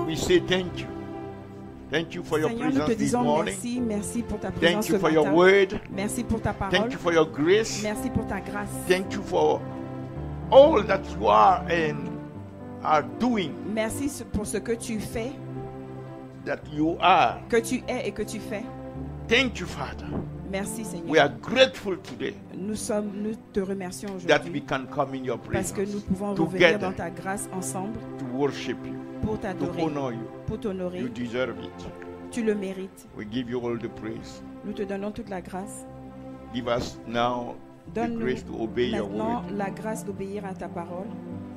We say thank you. Thank you for your Seigneur, nous te presence this disons morning. merci, merci pour ta présence Thank you ce for your matin. word. Merci pour ta parole. Thank you for your grace. Merci pour ta grâce. Thank you for all that you are doing, Merci pour ce que tu fais, that you are. que tu es et que tu fais. Thank you, Father. Merci We Seigneur. are grateful today Nous te remercions that we aujourd'hui can come in your parce que nous presence pouvons revenir dans together ta grâce ensemble to worship you, pour to t'adorer, honor you. pour You t'honorer. deserve it. Tu le mérites. We give you all the praise. Nous te donnons toute la grâce. Give us now the Donne-nous grace to obey your maintenant word la grâce d'obéir à ta parole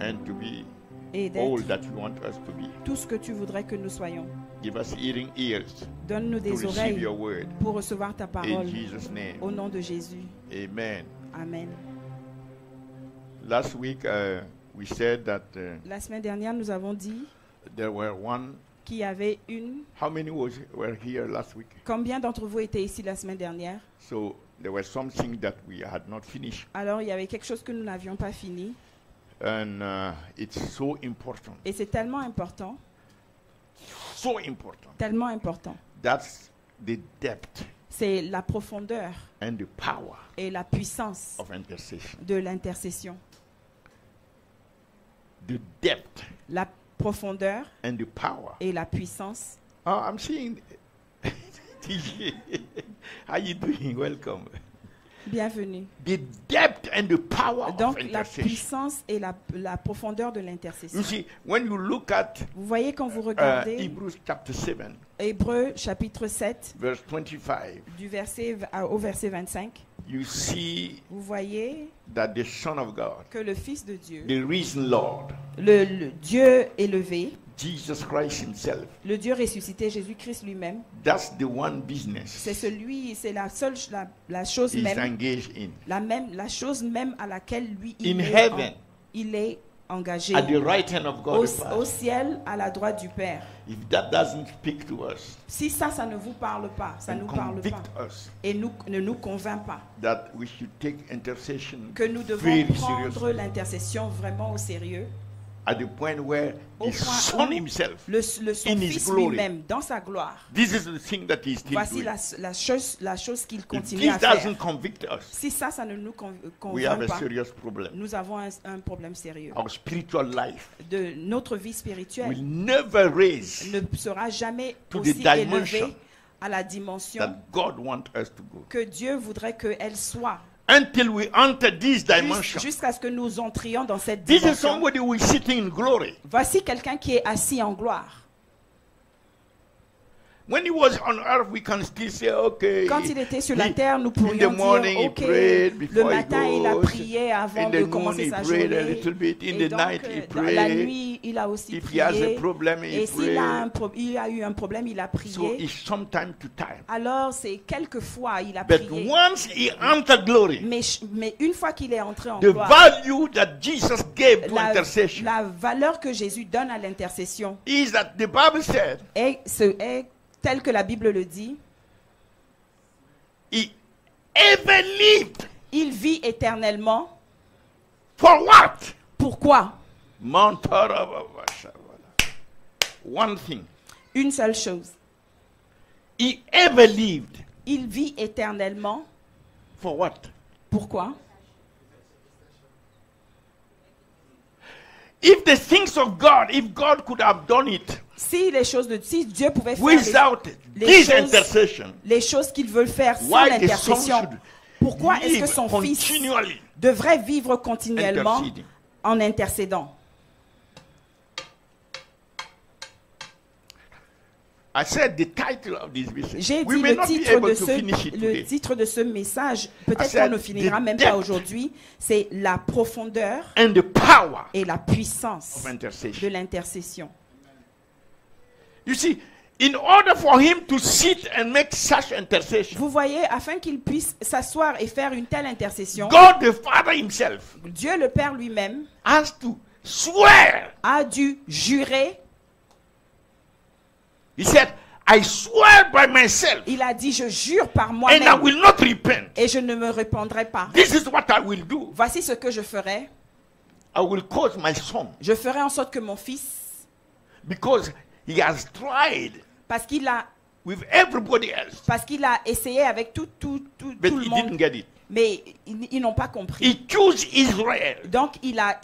and to be et all d'être that you want us to be. tout ce que tu voudrais que nous soyons. Give us hearing ears Donne-nous to des receive oreilles your word. pour recevoir ta In parole. Jesus' name. Au nom de Jésus. Amen. Amen. Last week we said that La semaine dernière, nous avons dit there were qu'il y avait une... how many were here last week? Combien d'entre vous étaient ici la semaine dernière? So there was something that we had not finished. Alors, il y avait quelque chose que nous n'avions pas fini. And it's so important. Et c'est tellement important, So important. tellement important. That's the depth C'est la profondeur and the power et la puissance of intercession. de l'intercession. The depth La profondeur and the power. et la puissance. Oh, I'm seeing TJ. How you doing? Welcome. Bienvenue. The depth and the power Donc, of la intercession. puissance et la profondeur de You l'intercession. see, when you look at Vous voyez quand vous regardez Hebrews chapter 7, Hébreux chapitre 7, verse 25, du verset au verset 25, you see vous voyez that the Son of God, que le Fils de Dieu, the risen Lord, le Dieu élevé, Jesus Christ himself, le Dieu ressuscité, Jésus-Christ lui-même, that's the one c'est business c'est la seule, la chose he's même, engaged in. la chose même à laquelle lui In heaven, il est engagé. at the right hand of God Au the Father. ciel, à la droite du Père. If that doesn't speak to us Si ça ne vous parle pas, ça ne and nous parle convict pas, us et ne nous convainc pas, that we should take intercession que nous devons very prendre seriously, l'intercession vraiment au sérieux, at the point where au the point Son où himself, son in his Fils glory. lui-même, dans sa gloire, this is the thing that he's still voici doing. la chose qu'il If continue this à faire. doesn't convict us, Si ça ne nous we have convainc a pas, serious problem. nous avons un problème sérieux. Our spiritual life De notre vie spirituelle will never raise ne sera jamais to the aussi dimension élevée à la dimension that God wants us to go. que Dieu voudrait qu'elle soit, Until we enter this dimension, jusqu'à ce que nous entrions dans cette this is dimension. somebody who is sitting in glory. Voici quelqu'un qui est assis en gloire. When he was on earth, we can still say, okay. Quand il était sur la he- terre, nous in the pourrions morning dire, he ok, prayed le before he matin il a goes. prié avant In de the noon commencer he sa prayed a journée. little bit. In Et the donc, night he dans la prayed. nuit, il a aussi If he has a prié. problem, he Et s'il a, prayed. il a eu un problème, il a So prié. it's from time to time. Alors, c'est quelquefois il a But prié. once he entered glory, Mais une fois qu'il est entré en the gloire, value that Jesus gave to la intercession valeur que Jésus donne à l'intercession is that the Bible said est telle que la Bible le dit. he ever lived. Il vit éternellement. For what? Pourquoi? Mount One thing. Une seule chose. He ever lived. Il vit éternellement. For what? Pourquoi? If the things of God, if God could have done it Si Dieu pouvait faire without this intercession, les choses qu'il veut faire sans why the Son l'intercession, should pourquoi est-ce que live son Fils continually devrait vivre continuellement interceding? en intercédant? I said the title of this message. J'ai We dit may not be able to finish it le today. titre de ce message, I peut-être said qu'on ne finira the même pas depth aujourd'hui, c'est la profondeur And the power et la puissance of de intercession. l'intercession. You see, in order for him to sit and make such intercession, Vous voyez, afin qu'il puisse s'asseoir et faire une telle intercession, God the Father himself Dieu le Père lui-même has to swear. a dû jurer. He said, I swear by myself Il a dit, je jure par and I moi-même will not repent. et je ne me répandrai pas. This is what I will do. Voici ce que je ferai. I will cause my son, Je ferai en sorte que mon fils, because He has tried Parce qu'il a, with everybody else, essayé avec tout but le he monde. didn't get it. Mais ils n'ont pas compris. He chose Israel Donc il a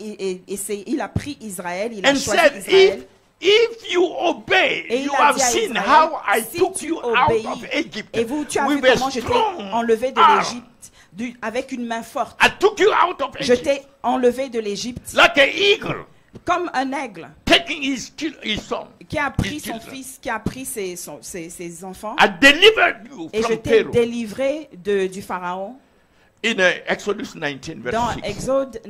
essayé, il a pris Israël, il a and choisi said, Israël. if you obey, Et il you a have dit à seen Israël, how I si took tu you out obéis, of Egypt et tu as vu with a comment je t'ai strong enlevé de arm. l'Égypte avec une main forte. I took you out of Je Egypt t'ai enlevé de l'Égypte like an eagle comme un aigle taking his son. qui a pris His son children. fils, qui a pris ses enfants. I delivered you Et je from t'ai Pharaoh. délivré du Pharaon. In Exodus 19 verse Dans 6. Exode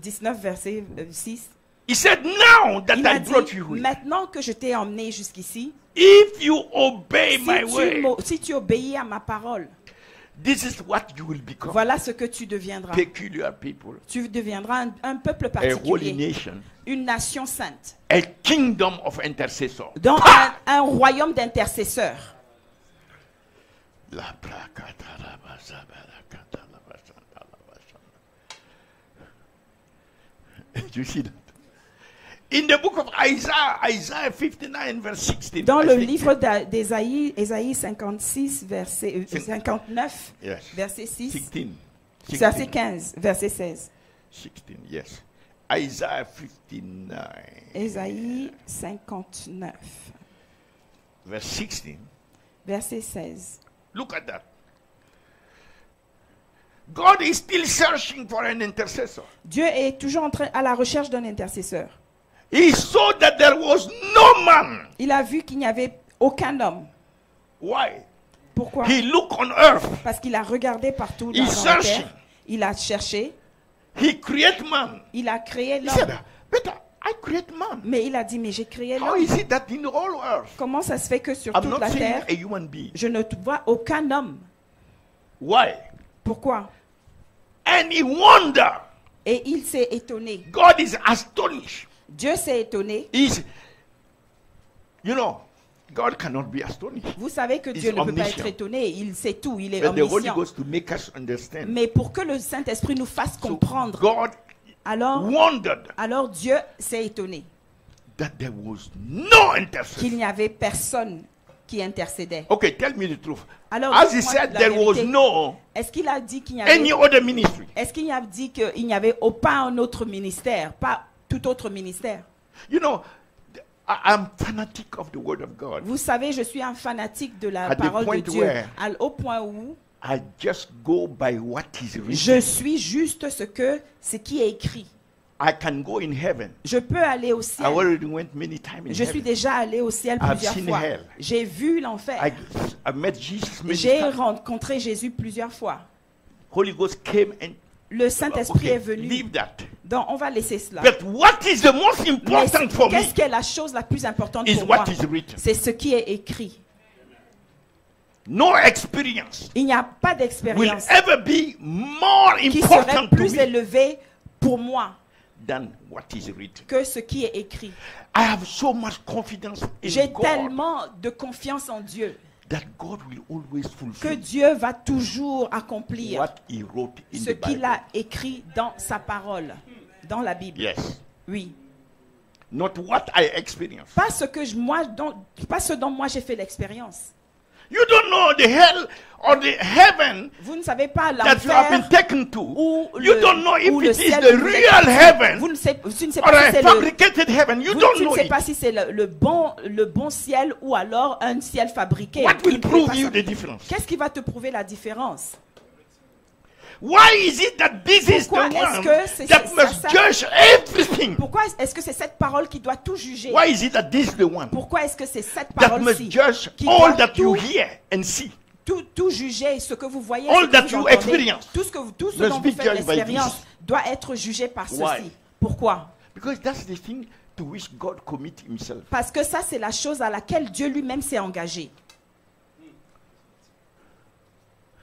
19, verset 6. He said, now that Il I a dit, brought you here, maintenant que je t'ai emmené jusqu'ici, if you obey my way, si tu obéis à ma parole, this is what you will become. voilà ce que tu deviendras. Peculiar people, Tu deviendras un peuple a holy particulier, nation, une nation sainte, a kingdom of intercessors. dans un royaume d'intercesseurs. La prakata la basa barakata la basanda la basanda. You see that? In the book of Isaiah, Isaiah 59 verse 16. Dans I le think. livre d'Ésaïe, Ésaïe 56, verset 59, Yes. verset 6, 16. verset 15, verset 16. 16, yes. Isaiah 59, Ésaïe 59, verse 16. verset 16. Look at that. God is still searching for an intercessor. Dieu est toujours à la recherche d'un intercesseur. He saw that there was no man. Il a vu qu'il n'y avait aucun homme. Why? Pourquoi? He looked on earth. Parce qu'il a regardé partout dans He's la searching. terre. Il a cherché. He created man. Il a créé He said, l'homme. but I create man. Mais il a dit, mais j'ai créé How l'homme. is it that in the whole earth, Comment ça se fait que sur I'm toute not la seeing terre, a human being? je ne vois aucun homme? Why? Pourquoi? And he wondered. Et il s'est étonné. God is astonished. Dieu s'est étonné. He's, you know, God cannot be astonished. Vous savez que He's Dieu ne peut pas omniscient. être étonné. Il sait tout. Il est But the Holy omniscient. Ghost to make us understand. Mais pour que le Saint-Esprit nous fasse So comprendre, God alors wondered Dieu s'est étonné that there was no intercessor. qu'il n'y avait personne qui intercédait. Okay, tell me the truth. Alors, As he dites-moi said, la there was vérité. no Est-ce qu'il a dit qu'il n'y any avait, other ministry. est-ce qu'il a dit qu'il n'y avait pas un autre ministère, pas tout autre ministère? You know, I'm fanatic of the Word of God. Vous savez, je suis un fanatique de la At the parole de point Dieu, where au point où I just go by what is je written. suis juste ce qui est écrit. I can go in heaven. Je peux aller au I ciel. already went many times in Je suis heaven. déjà allé au ciel I've plusieurs seen fois. hell. J'ai vu l'enfer. I met Jesus many J'ai times. rencontré Jésus plusieurs fois. Holy Ghost came and Le Saint-Esprit okay, est venu. leave that. Donc, on va laisser cela. But what is the most Mais important for me qu'est-ce qui est la chose la plus importante is pour moi? what is written. C'est ce qui est écrit. No experience Il n'y a pas will d'expérience ever be more qui serait important to plus me élevée pour moi than what is written. que ce qui est écrit. I have so much confidence in J'ai God tellement de confiance en Dieu that God will always que fulfill Dieu va toujours accomplir what He wrote in ce the qu'il Bible. a écrit dans sa parole, dans la Bible. Yes, Oui. not what I experienced. Pas ce dont moi j'ai fait l'expérience. You don't know the hell or the heaven Vous ne savez pas that you have been l'enfer taken to. ou You le, don't know ou if le it is ciel the où vous êtes real parti. heaven Vous ne savez or pas si a c'est fabricated heaven. You don't tu ne know sais it. pas si c'est le bon ciel ou alors un ciel fabriqué. What Vous will ne pouvez prove pas you savoir. the difference? Qu'est-ce qui va te prouver la différence? Why is it that this is the Pourquoi est-ce one que c'est that ça- must judge everything? Pourquoi est-ce que c'est cette parole qui doit tout juger? Why is it that this is the one Pourquoi est-ce que c'est cette that parole-ci must judge qui all doit that you tout, hear and see? tout juger, ce que vous voyez, All ce que that vous you entendez, experience tout ce must dont be vous faites judged by l'expérience this. doit être jugé par Why? ceci. Pourquoi? Because that's the thing to which God commit himself. Parce que ça, c'est la chose à laquelle Dieu lui-même s'est engagé.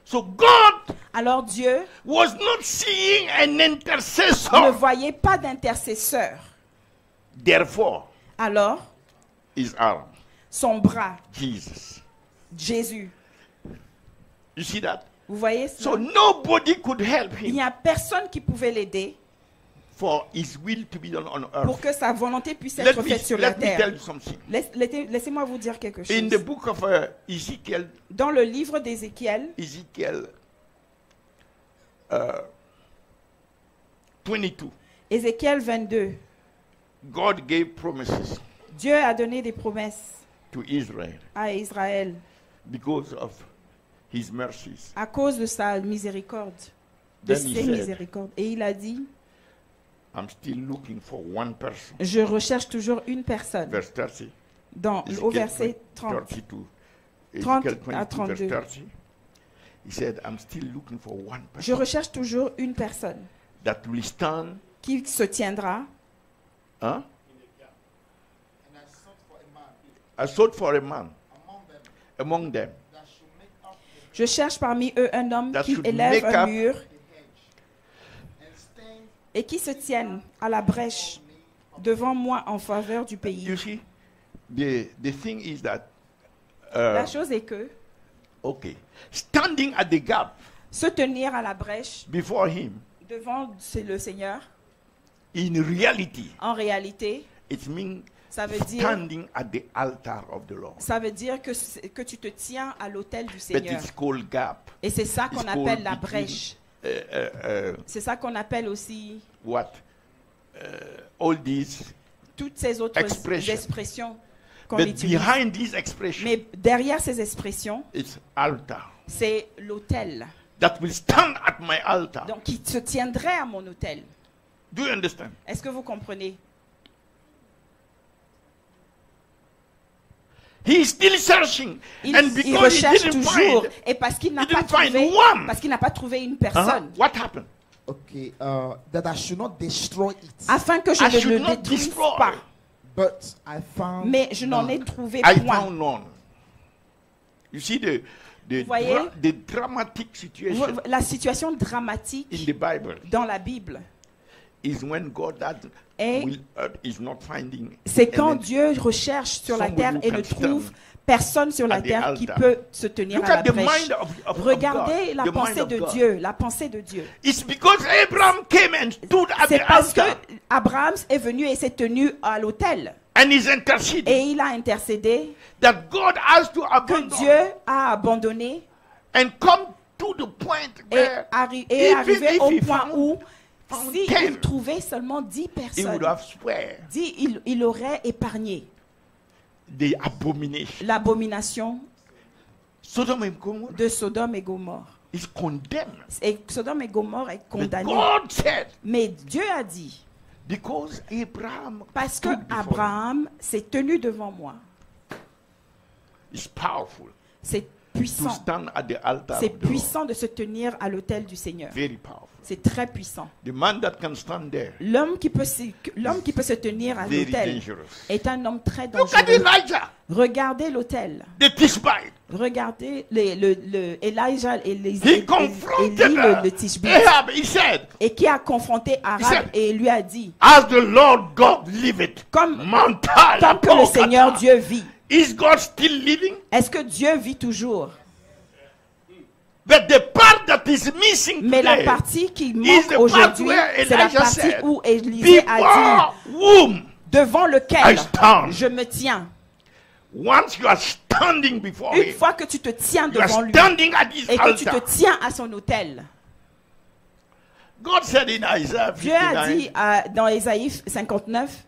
So God Alors Dieu was not seeing an ne intercessor. voyait pas d'intercesseur. Therefore, Alors, his arm, son bras, Jesus. Jésus. You see that? Vous voyez So cela? nobody could help Il him n'y a personne qui pouvait l'aider for His will to be done on pour earth. que sa volonté puisse Let être faite sur me la tell terre. you something. Laissez-moi vous dire quelque chose. In the book of Ezekiel, Dans le livre d'Ézéchiel, Ezekiel 22, Ézéchiel 22, God gave promises Dieu a donné des promesses to Israel à Israël because of His mercies. à cause de sa miséricorde, de Then he ses said, miséricordes. Et il a dit, I'm still looking for one person. je recherche toujours une personne. Verse 30. Au verset 30. 32. 30 Ezekiel à 22, verse 32. 30. He said, I'm still looking for one Je person recherche toujours une personne that will stand. qui se tiendra. Huh? I sought for a man among them Je cherche parmi eux un homme that qui should élève make un up mur et qui se tienne à la brèche devant moi en faveur du pays. You see, the thing is that, La chose est que okay, standing at the gap se tenir à la brèche before Him, devant le Seigneur, in reality, en réalité, it means ça veut dire, standing at the altar of the Lord. que tu te tiens à l'autel du But Seigneur. it's called gap. Et c'est ça qu'on It's appelle called la between, brèche. uh, C'est ça qu'on appelle aussi what? All these. toutes ces autres Expression. expressions qu'on But utilise. behind these expressions, Mais derrière ces expressions, it's altar. c'est l'autel. That will stand at my altar. Donc, qui se tiendrait à mon autel. Do you understand? Est-ce que vous comprenez? He is still searching. Il And because he recherche didn't toujours. find, Et parce qu'il n'a he pas didn't find trouvé, one. parce qu'il n'a pas trouvé une personne, what happened? Okay, that I should not destroy it, afin que je I ne should le not détruise destroy. pas. but I found Mais je n'en ai none. trouvé I point. found none. You see the voyez? the dramatic situation La situation dramatique in the Bible dans la Bible, is when God that Et is not finding. c'est quand and then Dieu recherche sur la somebody terre who et can ne trouve stand personne sur la at the terre qui altar. peut se tenir Look à la at the brèche. mind of Regardez God, la the pensée mind of de God. Dieu, la pensée de Dieu. It's because Abraham came and stood at C'est the parce que altar Abraham est venu et s'est tenu à l'autel and is interceding et il a intercédé that God has to que abandon Dieu a abandonné and come to the point et where est even arrivé if au he point found- où found s'il 10, trouvait seulement 10 he personnes, would have swear il aurait épargné the abomination. l'abomination Sodom and Gomorrah de Sodome et Gomorrhe. is condemned. Et Sodome et Gomorre est But condamné. God said, Mais Dieu a dit, because Abraham parce que stood before Abraham s'est tenu devant moi, is powerful c'est to puissant. stand at the altar C'est of the Lord. puissant de se tenir à l'autel du Seigneur. Very powerful. C'est très puissant. The man that can stand there, L'homme qui peut se tenir à very l'autel dangerous. est un homme très Look at dangereux. Elijah, Regardez l'autel. the Tishbite. Regardez le Elijah et He confronted le Tishbite. Ahab. He said, Et qui a confronté Ahab et lui a dit, as the Lord God liveth, comme Mantala tant que le Kokata. Seigneur Dieu vit, Is God still living? est-ce que Dieu vit toujours? But the part that is missing Mais la today partie qui is manque the part aujourd'hui, where c'est la Elijah partie said, où Élisée a before whom dit, devant I lequel stand. je me tiens. Once you are standing before Une him, fois que tu te tiens you are devant lui standing at his et que tu te altar. tiens à son autel, God said in Isaiah Dieu a 59, dit dans Ésaïe 59,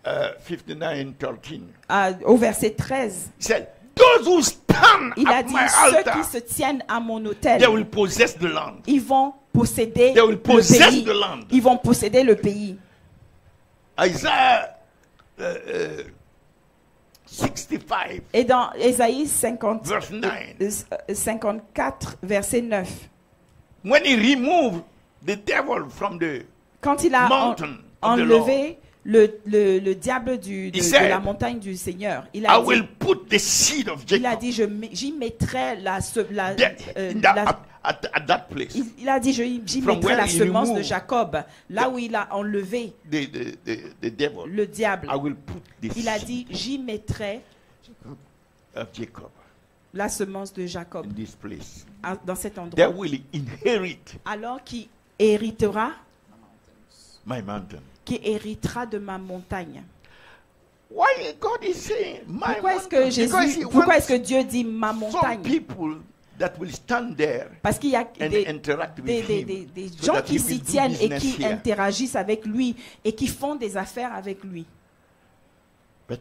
59:13, au verset 13, he said, those who stand il a at dit, my ceux altar, qui se tiennent à mon they autel, will possess the land. ils vont posséder They will le possess pays. the land. Ils vont posséder le pays. Isaiah 65, Et dans Ésaïe 50, verse 9, 54, verset 9, when he removed the devil from the quand il a mountain of the enlevé le diable He de said, la montagne du Seigneur, il I a will dit, put the seed of il a Jacob dit j'y mettrai at that place. il a dit j'y From mettrai where la he semence de removed Jacob, là où il a enlevé The devil. le diable. I will put the Il a seed dit j'y mettrai of Jacob la semence de Jacob in this place. dans cet They endroit. will inherit Alors qui héritera my mountain. qui héritera de ma montagne. Why God is saying my Pourquoi est-ce que mountain? Because Jésus, he pourquoi wants est-ce que Dieu dit ma some montagne? people that will stand there Parce qu'il y a and des, interact with des him so gens that qui he will s'y do tiennent et business qui here. interagissent avec lui et qui font des affaires avec lui. But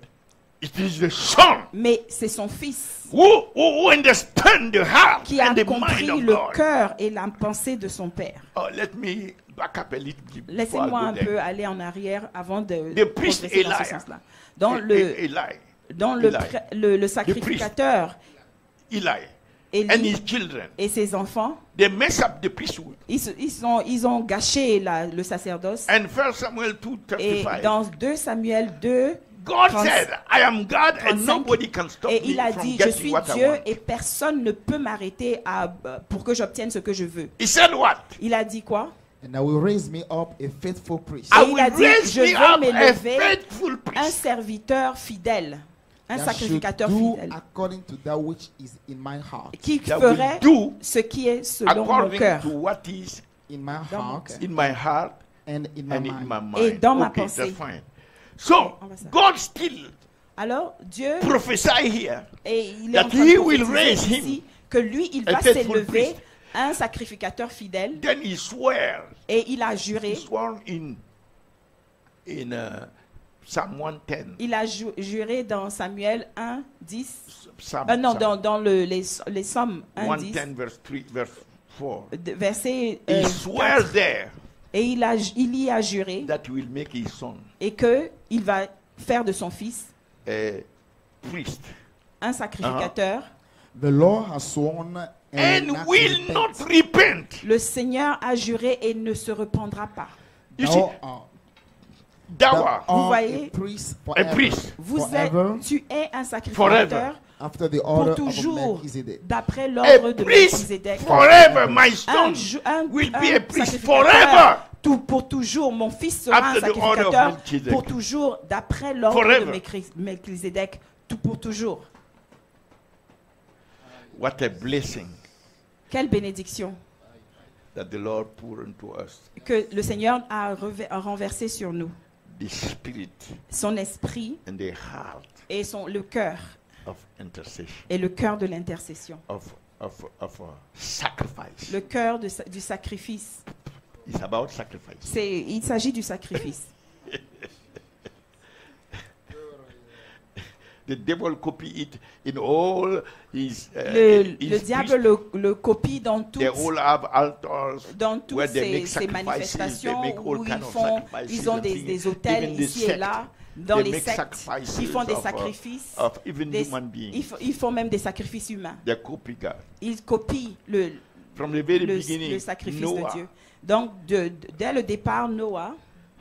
it is the son Mais c'est son fils who understand the heart qui a and the mind compris of le God. cœur et la pensée de son père. Oh, let me back up a little bit before I Laissez-moi go un there. peu aller en arrière avant de The priest progresser dans ce Eli. sens-là. Dans Eli, le sacrificateur Eli, and Élie his children, et ses enfants, they mess up the priesthood. ils ont gâché le sacerdoce. And 1 Samuel Et 2:35, dans 2 Samuel 2, God 30, said, "I am God, and 35, nobody can stop et me il a from dit, je getting suis what I Dieu want." et personne ne peut m'arrêter pour que j'obtienne ce que je veux. He said, "What? Il a dit quoi? And I will raise me up a faithful priest I il will a dit, raise je me vais up a m'élever faithful Un priest." serviteur fidèle, un that sacrificateur should do fidèle, according to that which is in my heart. qui That will ferait do ce qui est selon mon according cœur to what is In my Dans mon heart cœur. in my heart and in my and in mind. my mind. Et dans ma Okay, pensée. that's fine. So On va ça. God still Alors Dieu, prophesy here et il est that en train he de will prophétiser raise him ici que lui, il a va faithful s'élever, priest. un sacrificateur fidèle, Then he swears. et il a He juré, sworn in Psalm 110. il a juré dans Samuel 1, 10, Psalm, non, Psalm dans les Psaumes 1, 10, 110 verse 3, verse 4. verset He 4, swears there et il y a juré, that he will make his son et qu'il va faire de son fils a priest un sacrificateur. The Lord has sworn and not will repent. not repent. Le Seigneur a juré et ne se reprendra pas. You Thou see, art- thou thou art Vous art voyez, a priest a forever, priest Tu es un Forever. sacrificateur after the pour order of toujours, Melchizedek. d'après a l'ordre de priest Melchizedek. forever. My son will be a un priest sacrificateur forever. pour toujours. Mon fils sera un After the order of sacrificateur Melchizedek. pour toujours, d'après l'ordre Forever. de Melchizedek, tout pour toujours. What a blessing Quelle bénédiction that the Lord poured into us. que le Seigneur a renversé sur nous. The spirit Son esprit and the heart et le cœur, of intercession, et le cœur de l'intercession. of sacrifice. Le cœur du sacrifice. It's about sacrifice. Il s'agit du sacrifice. The devil copy it in all his, Le his diable le copie dans They toutes, all have altars dans toutes where they make ces sacrifices, manifestations they make all où kind of ils sacrifices ont and things. des hôtels Even the ici et sect, là, dans they les make sectes. sacrifices Ils font des of, sacrifices, of even human beings. ils font même des sacrifices humains. They copy God. Ils copient le From the very beginning, sacrifice Noah, de Dieu. Donc, dès le départ, Noah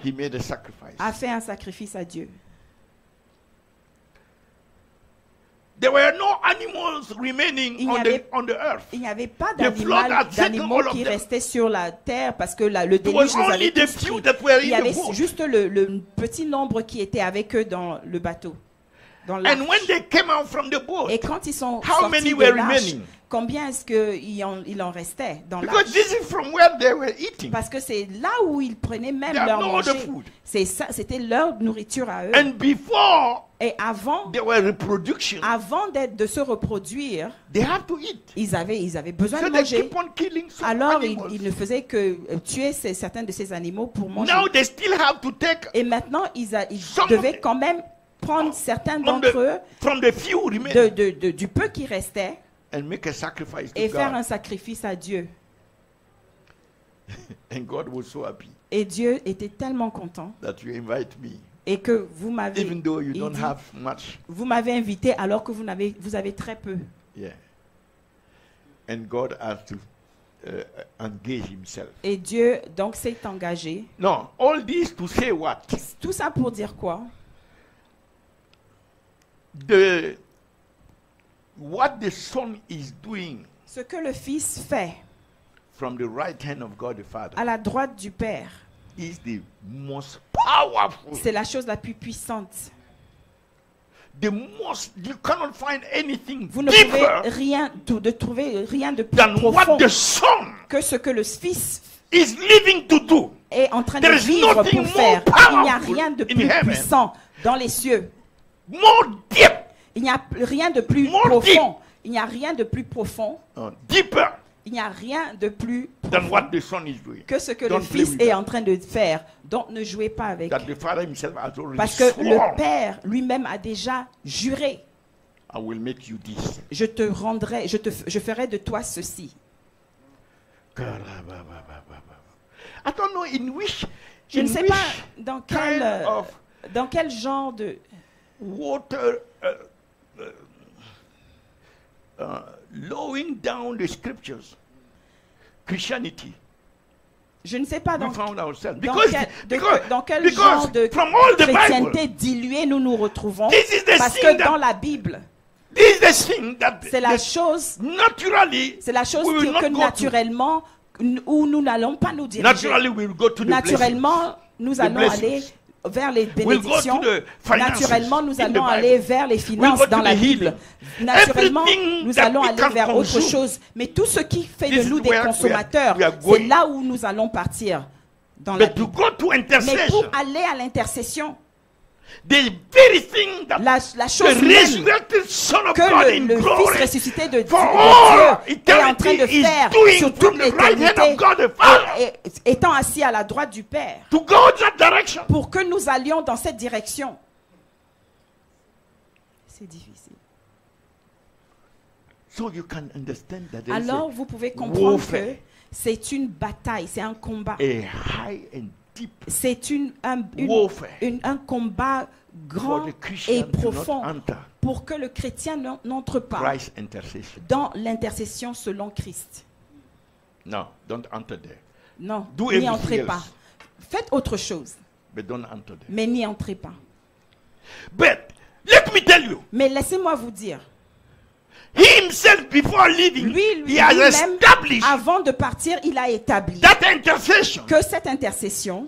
he made a sacrifice. a fait un sacrifice à Dieu. There were no animals remaining Il n'y on avait- on the earth. Il n'y avait pas The flood had taken d'animaux all of qui them. restaient sur la terre parce que le There was déluge les only avait the tous few pris. that were Il y in avait the boat. juste le petit nombre qui était avec eux dans le bateau, dans l'arche. And when they came out from the boat, Et quand ils sont how many sortis were de l'arche, remaining? combien est-ce qu'il en restait dans Because l'arche? this is from where they were eating. Parce que c'est là où ils prenaient même They have leur no other manger. food. C'était leur nourriture à eux. And before Et avant there were reproduction, de se reproduire, they have to eat. ils avaient besoin So de they manger. keep on killing some Alors, animals. ils ne faisaient que tuer certains de ces animaux pour manger. Now they still have to take Et maintenant, ils Some devaient of the- quand même prendre certains from d'entre eux, from the few remaining du peu qui restait, and make a sacrifice to et faire God. un sacrifice à Dieu. And God was so happy Et Dieu était tellement content. that you invite me, Et que vous m'avez even though you il don't dit, have much. vous m'avez invité alors que vous avez très peu. Yeah. And God has to engage himself. Et Dieu, donc, s'est engagé. No, all this to say what? Tout ça pour dire quoi? What the Son is doing Ce que le Fils fait from the right hand of God the Father à la droite du Père, is the most powerful. c'est la chose la plus puissante. the most, you cannot find anything Vous ne pouvez deeper trouver rien de plus than profond what the Son que ce que le Fils is living to do. est en train de There is vivre nothing pour faire. more Il n'y a powerful rien de in plus heaven. puissant dans les cieux. More deep, Il n'y a rien de plus More profond. Il n'y a rien de plus profond. deeper Il n'y a rien de plus than what the Son is doing. que ce que Don't le play Fils with est that. en train de faire. Donc ne jouez pas avec. That the Father himself has already Parce que sworn, le Père lui-même a déjà juré. I will make you this. Je te rendrai, je ferai de toi ceci. I don't know in which, Je in ne sais which pas dans quel, kind of dans quel genre de... water lowing down the scriptures, Christianity, Je ne sais pas we dans, found ourselves. dans Because, quel, because, dans quel because genre de from all the chrétienté Bible, diluée nous nous retrouvons. this is the Parce thing que that- dans la Bible, this is the thing that c'est la that chose, naturally, c'est la chose we will que not go naturellement, où nous n'allons pas nous to. diriger. Naturally, we will go to the blessings. Naturellement, nous allons blessings. aller vers les We'll go bénédictions. to the finances Naturellement, nous in the allons Bible. aller vers les We'll finances go to dans la the Bible. healing. Naturellement, Everything nous that allons we aller can vers autre consume. chose. Mais tout ce qui fait This de is nous des where consommateurs, we are c'est going. là où nous allons partir dans la But to Bible. go to Mais intercession, pour aller à l'intercession, the very thing that la the chose même resurrected Son of que God in le Fils glory ressuscité de for Dieu all est en train de eternity is faire doing sur from toute the right hand l'éternité, of God the Father étant assis à la droite du Père, to go that direction. pour que nous allions dans cette direction. C'est difficile. So you can understand that there is Alors vous pouvez comprendre warfare. que c'est une bataille, c'est un combat. a high and deep C'est warfare un combat for grand the et Christian to profond not enter pour que le chrétien n'entre pas Christ's intercession. dans l'intercession selon Christ. No, don't enter there. Non, Do n'y everything entrez else. pas. Faites autre chose, But don't enter there. mais n'y entrez pas. But let me tell you, Mais laissez-moi vous dire, he himself before leaving, lui he has lui-même, established avant de partir, il a établi that intercession. que cette intercession,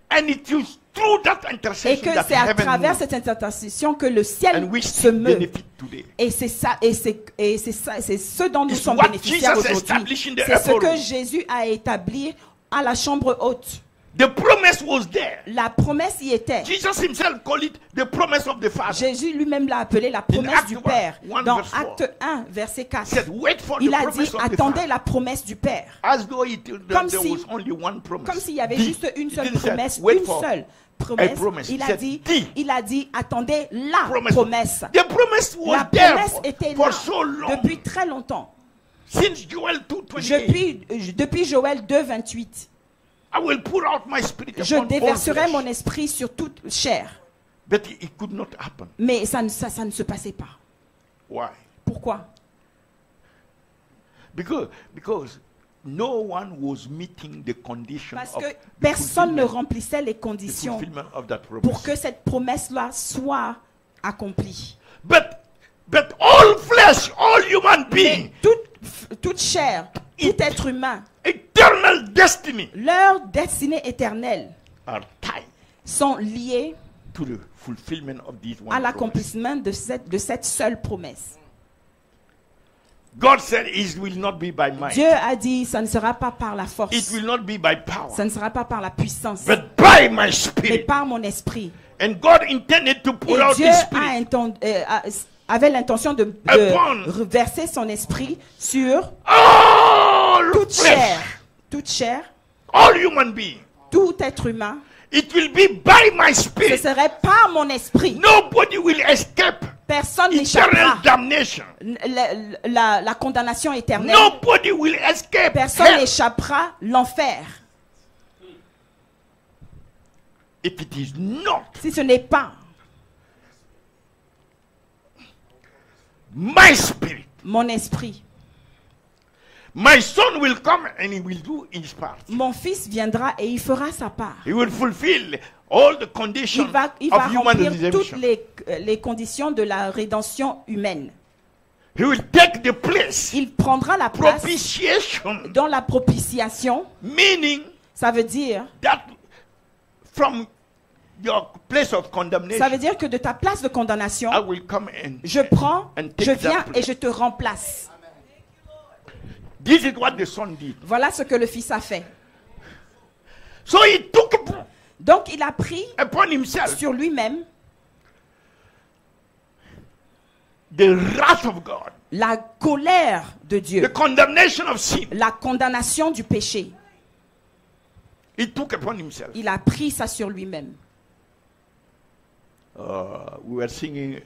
And it is through that et intercession que that c'est à heaven travers moves. cette intercession que le And ciel we se still meut. benefit today. Et c'est ça, et c'est ça, c'est ce dont nous It's sommes what bénéficiaires Jesus aujourd'hui. established in the C'est ce upper que room. Jésus a établi à la chambre haute. The promise was there. La promesse y était. Jesus himself called it the promise of the Father. Jésus lui-même l'a appelé la promesse Acte du 1, Père. 1 Dans verse 4. Acte 1, verset 4. He said, wait for Il the a dit, promise of the attendez Father. la promesse du Père. As though Comme there si- was only one promise. Comme s'il y avait The- juste une he seule didn't say, promesse, wait une for seule a promesse. promise. Il He a said, dit, the il a dit, attendez la promise. promesse. The promise was La there promesse était for là so long. depuis très longtemps. Since Joel 2:28. Depuis Joël 2, 28. I will pour out my spirit Je upon all déverserai flesh. mon esprit sur toute chair. But it could not happen. Mais ça ne se passait pas. Why? Pourquoi? Because no one was meeting the conditions Parce of que the personne ne fulfillment- remplissait les the conditions fulfillment of that promise. pour que cette promesse-là soit accomplie. But all flesh, all human beings, Mais toute chair, tout être humain, eternal destiny leur destinée éternelle are tied sont liées to the fulfillment of these one à promise. l'accomplissement de cette seule promesse. God said it will not be by might. Dieu a dit, ça ne sera pas par la It force, will not be by power. ça ne sera pas par la puissance, But by my mais spirit. par mon esprit. And God intended to pour Et out Dieu his spirit avait l'intention de Upon reverser son esprit sur all toute flesh, chair, all human beings. tout être humain. It will be by my Ce spirit. serait par mon esprit. Nobody will escape Personne eternal n'échappera damnation. la condamnation éternelle. Nobody will escape Personne hell. n'échappera l'enfer. If it is not Si ce n'est pas my spirit. mon esprit. My son will come and he will do his part. Mon fils viendra et il fera sa part. He will fulfill all the conditions Il va of human remplir toutes redemption. les conditions de la rédemption humaine. He will take the place. Il prendra la place Propitiation, dans la propitiation. meaning Ça veut dire that from your place of condemnation, Ça veut dire que de ta place de condamnation, I will come and je prends, and je take viens that et place. je te remplace. This is what the Son did. Voilà ce que le Fils a fait. So he took Donc il a pris upon himself sur lui-même the wrath of God, la colère de the Dieu, condemnation of sin. la condamnation du péché. He took upon himself. Il a pris ça sur lui-même. We were singing,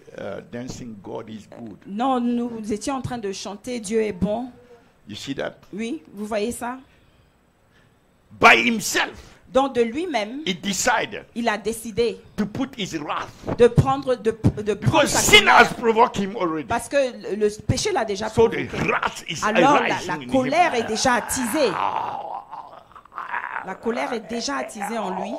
dancing, God is good. Non, nous étions en train de chanter Dieu est bon. You see that? Oui, vous voyez ça? By himself, Donc de lui-même, he decided il a décidé to put his wrath. de prendre Because sa sin colère. has provoked him already. Parce que le péché l'a déjà So the provoqué. wrath is Alors arising la in colère him. est déjà attisée. La colère est déjà attisée en lui.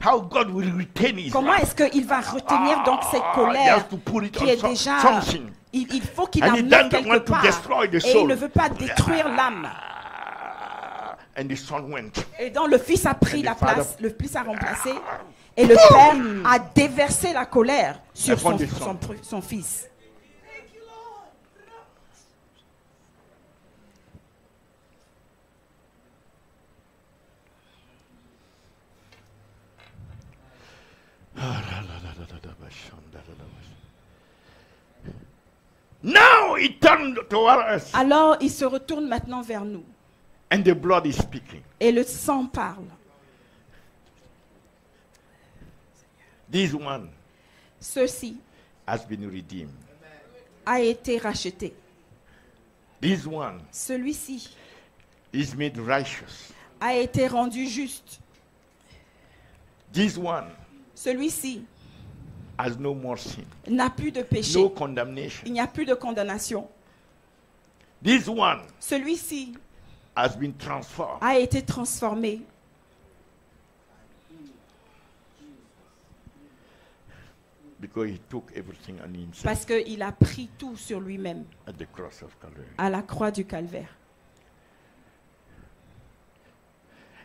How God will retain his Comment wrath. est-ce qu'il va retenir donc cette He colère has to put it qui on est déjà... something. Il faut qu'il And he la doesn't mette quelque want to part. destroy the Et soul. il ne veut pas détruire l'âme. And the son went. Et donc le fils a pris And la the father- place, le fils a remplacé. Et le père a déversé la colère sur Upon the son. son fils. Now he turned toward us, Alors il se retourne maintenant vers nous. and the blood is speaking. Et le sang parle. This one Ceci has been redeemed. a été racheté. This one Celui-ci is made righteous. a été rendu juste. This one Celui-ci has no more sin, n'a plus de péché. no condemnation. Il n'y a plus de condamnation. This one Celui-ci has been transformed. a été transformé. Because he took everything on himself Parce qu'il a pris tout sur lui-même at the cross of Calvary. à la croix du calvaire.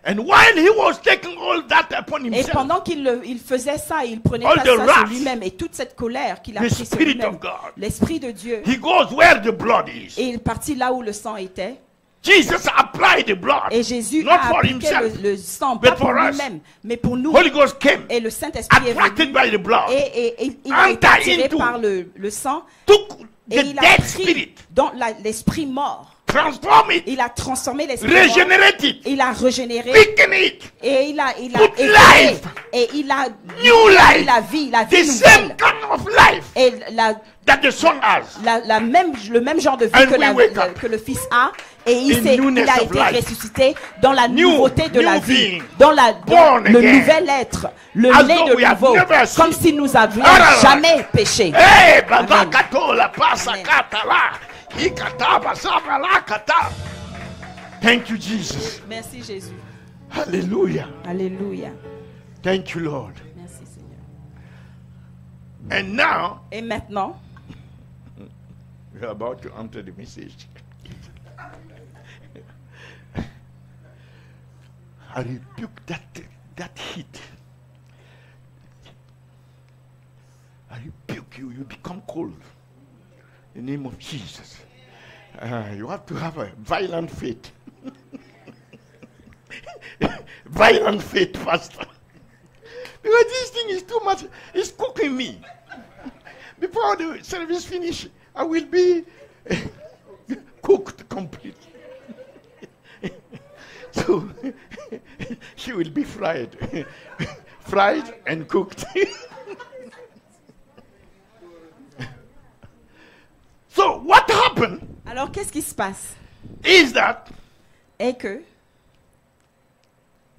And while he was taking all that upon Et himself, pendant il faisait ça, il prenait All pas the ça sur wrath, lui-même et toute cette colère qu'il a the pris sur Spirit lui-même, of God, l'Esprit de Dieu, he goes where the blood is. et il partit là où le sang était. Jesus applied the blood, Et Jésus not a for appliqué himself. le sang, but pas pour for us. lui-même, mais pour nous. Holy Ghost came, Et le Saint-Esprit est attracted venu by the blood, et il a été Enter attiré into- par le sang took et the il a dead pris spirit, dans l'esprit mort. transformed it, Il a transformé l'esprit mort. regenerated it, Il a régénéré quickened it, et il a Put élevé, life. et il a new life, la vie the same nouvelle. kind of life Et that the Son has. le même genre de vie And que, we wake up. que le Fils a. Et il In newness a of été life. ressuscité dans la nouveauté de new la vie, being. dans Born le again. nouvel être, le As né though de we have nouveau, never comme seen. si nous avions Ah là là. jamais péché. Hey, Amen. Babakato la pasa katala, ikata basaba la kata. Thank you, Jesus. Merci Jésus. Hallelujah. Alléluia. Thank you, Lord. Merci Seigneur. And now Et maintenant, we're about to enter the message. I rebuke that heat. I rebuke you. You become cold. In the name of Jesus. You have to have a violent faith. Violent faith, Pastor. Because this thing is too much. It's cooking me. Before the service finish, I will be cooked completely. So she will be fried. Fried and cooked. So what happened alors qu'est-ce qui se passe? is that Et que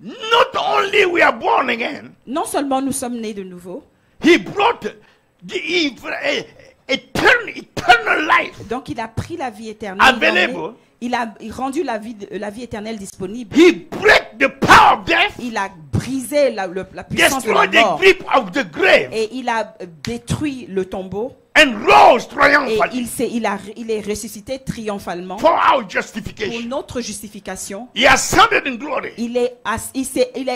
not only we are born again, non seulement nous sommes nés de nouveau, he brought the eternal life. donc il a pris la vie éternelle. Available. Il a rendu la vie éternelle disponible. He break the power of death, Il a brisé la puissance de la destroyed the mort. grip of the grave, Et il a détruit le tombeau. and rose Et triumphantly il est ressuscité triomphalement for our pour justification. notre justification. He ascended in glory. Il est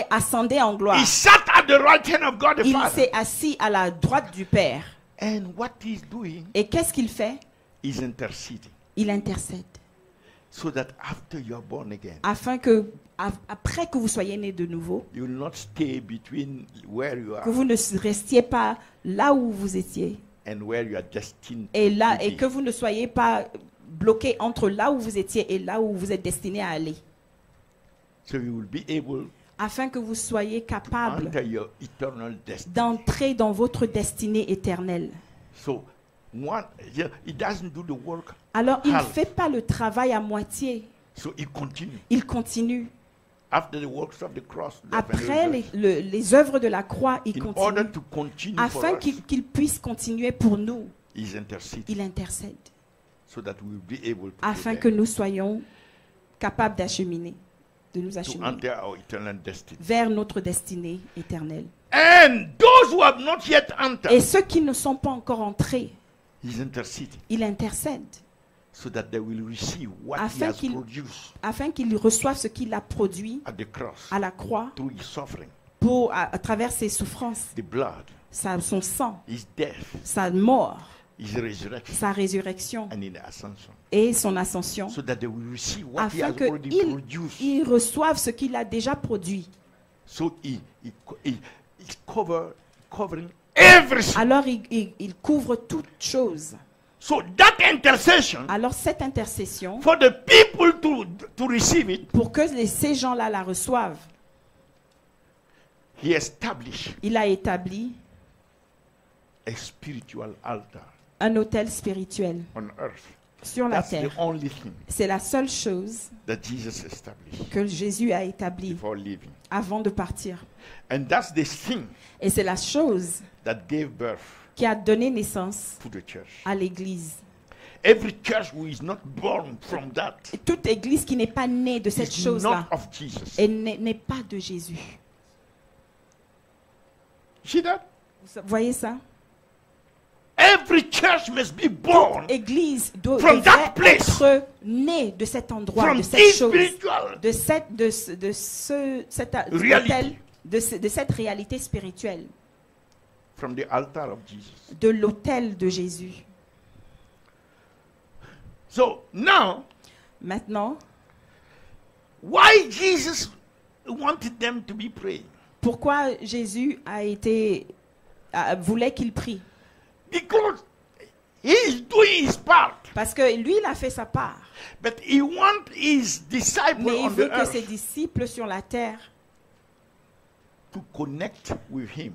ascendé en gloire. He sat at the right hand of God the Il Father. s'est assis à la droite du Père. And what he's doing Et qu'est-ce qu'il fait? is interceding. Il intercède. So that after you are born again, Afin que, après que vous soyez né de nouveau, you will not stay between where you que are vous ne restiez pas là où vous étiez and where you are destined et là, to et be. que vous ne soyez pas bloqué entre là où vous étiez et là où vous êtes destiné à aller. So you will be able Afin que vous soyez to capable enter your eternal destiny. d'entrer dans votre destinée éternelle. So one, he doesn't do the work. Alors, il ne Half. fait pas le travail à moitié. So he continues. Il continue. After the works of the cross, death and Après resurrection, les œuvres de la croix, il in order continue. to continue Afin for us, qu'il puisse continuer pour nous, he's interceding il intercède. so that we will be able to, Afin go que there, nous soyons capables d'acheminer, de nous to acheminer enter our eternal destiny. vers notre destinée éternelle. And those who have not yet entered, Et ceux qui ne sont pas encore entrés, he's interceding il intercède so that they will receive what he Afin has qu'il- produced afin qu'ils reçoivent ce qu'il a produit at the cross à la croix through his suffering, à travers ses souffrances, the blood, son sang, his death, sa mort, his resurrection, sa résurrection and in ascension, et son ascension, so that they will receive what he afin has already qu'ils produced. reçoivent ce qu'il a déjà produit. So he's covering everything. Alors il couvre toutes choses. So that intercession Alors cette intercession, for the people to receive it, pour que ces gens-là la reçoivent, he established il a établi a spiritual altar un autel spirituel on earth. sur la That's the terre. only thing C'est la seule chose that Jesus established que Jésus a établie before leaving. avant de partir. And that's the thing Et c'est la chose that gave birth qui a donné naissance to the church. à l'Église. Every church who is not born from that Et toute Église qui n'est pas née de cette is chose-là, not of Jesus. et n'est pas de Jésus. See that? Vous voyez ça? Every church must be born Église From that devrait place. être née de cet endroit, from de cette this chose, spiritual de cet Reality. autel, de cette réalité spirituelle, from the altar of Jesus. de l'autel de Jésus. So now, Maintenant, why Jesus wanted them to be praying? pourquoi Jésus voulait qu'il prie? Because he is doing his part, Parce que lui, il a fait sa part. but he wants his disciples Mais il on veut the que ses earth disciples sur la terre, to connect with him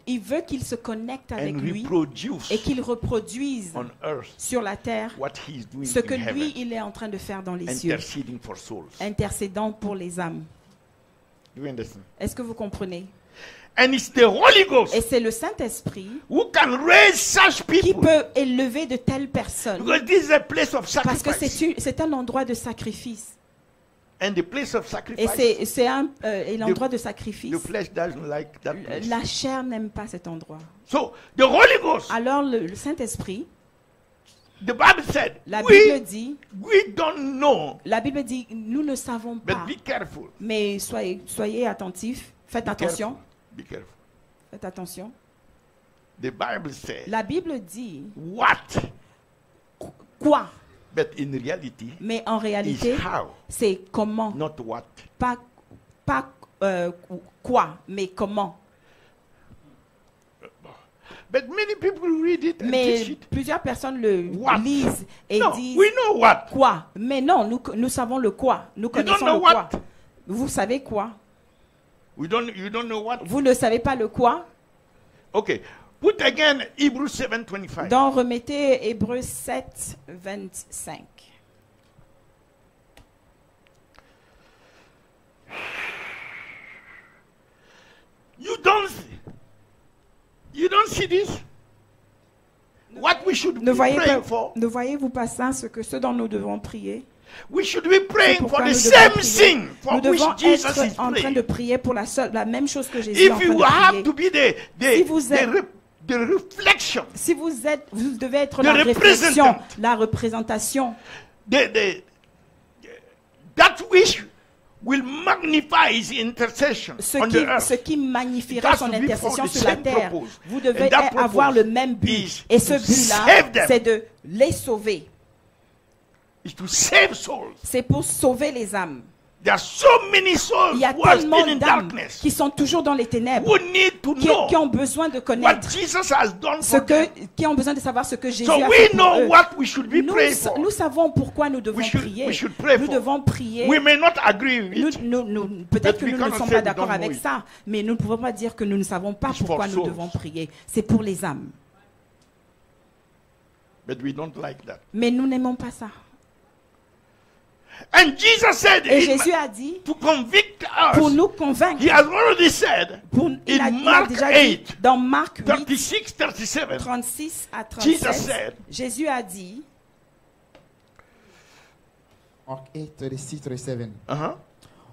il veut qu'ils se connectent avec and lui reproduce et qu'ils reproduisent on earth sur la terre what he is doing ce que in lui, heaven, il est en train de faire dans les cieux, interceding for souls. intercédant pour les âmes. Do you understand? Est-ce que vous comprenez? And it's the Holy Et Ghost c'est le Saint-Esprit who can raise such qui people, peut élever de telles personnes. because this is a place of Parce que sacrifice, c'est un endroit de sacrifice. and the place of Et sacrifice, c'est l'endroit de sacrifice. the flesh doesn't like that place. La chair n'aime pas cet endroit. So the Holy Ghost, Alors le Saint-Esprit, the Bible said, la Bible dit, we don't know, nous ne savons but pas. be careful. Mais soyez attentifs, faites attention, Be careful. faites attention. The Bible says La Bible dit what, quoi, but in reality, mais en réalité, is how, c'est comment, not what. pas quoi, mais comment. But many people read it and teach Mais it. plusieurs personnes le What? lisent et No, disent we know what. quoi. Mais non, nous savons le quoi. Nous You don't connaissons know le quoi. what. Vous savez quoi? You don't know what. Vous ne savez pas le quoi? Okay. Put again Hebrews 7:25. Donc remettez Hébreux 7, 25. You don't see this? What we should be Ne praying for? voyez-vous pas ça, ce dont nous devons prier? We should be praying for pourquoi the nous same devons prier. thing for Nous devons which Jesus is être en train de praying. prier pour la même chose que Jésus est en If train you de have prier. to be Si vous êtes- the reflection, Si vous devez être The la réflexion, representant. la représentation, that which will magnify his intercession Ce on the earth. ce qui It magnifiera has son to be for intercession the sur la same terre. purpose. Vous devez And that avoir purpose le même but. is Et ce to but-là, save them. c'est de les sauver. Is to save souls. C'est pour sauver les âmes. There are so many souls Il y a who are tellement still in d'âmes darkness qui sont toujours dans les ténèbres, who need to qui know ont besoin de what connaître, Jesus has done for them. qui ont besoin de savoir ce que Jésus So a we fait pour know eux. what we should be praying for. Nous savons pourquoi nous devons We prier. should pray Nous for. devons prier. We may not agree with it. Peut-être But que we nous ne cannot sommes say pas we d'accord don't avec know it. ça, mais nous ne pouvons pas dire que nous ne savons pas It's for pourquoi nous souls. devons prier. C'est pour les âmes. But we don't like that. Mais nous n'aimons pas ça. And Jesus said, Et Jésus a dit, to convict pour us, nous convaincre, he has already said il a in Mark déjà dit 8, dans Marc 8, 36, 37, 36 à Jesus 37, said, Jésus a dit, Mark 8, 36, 37. uh-huh,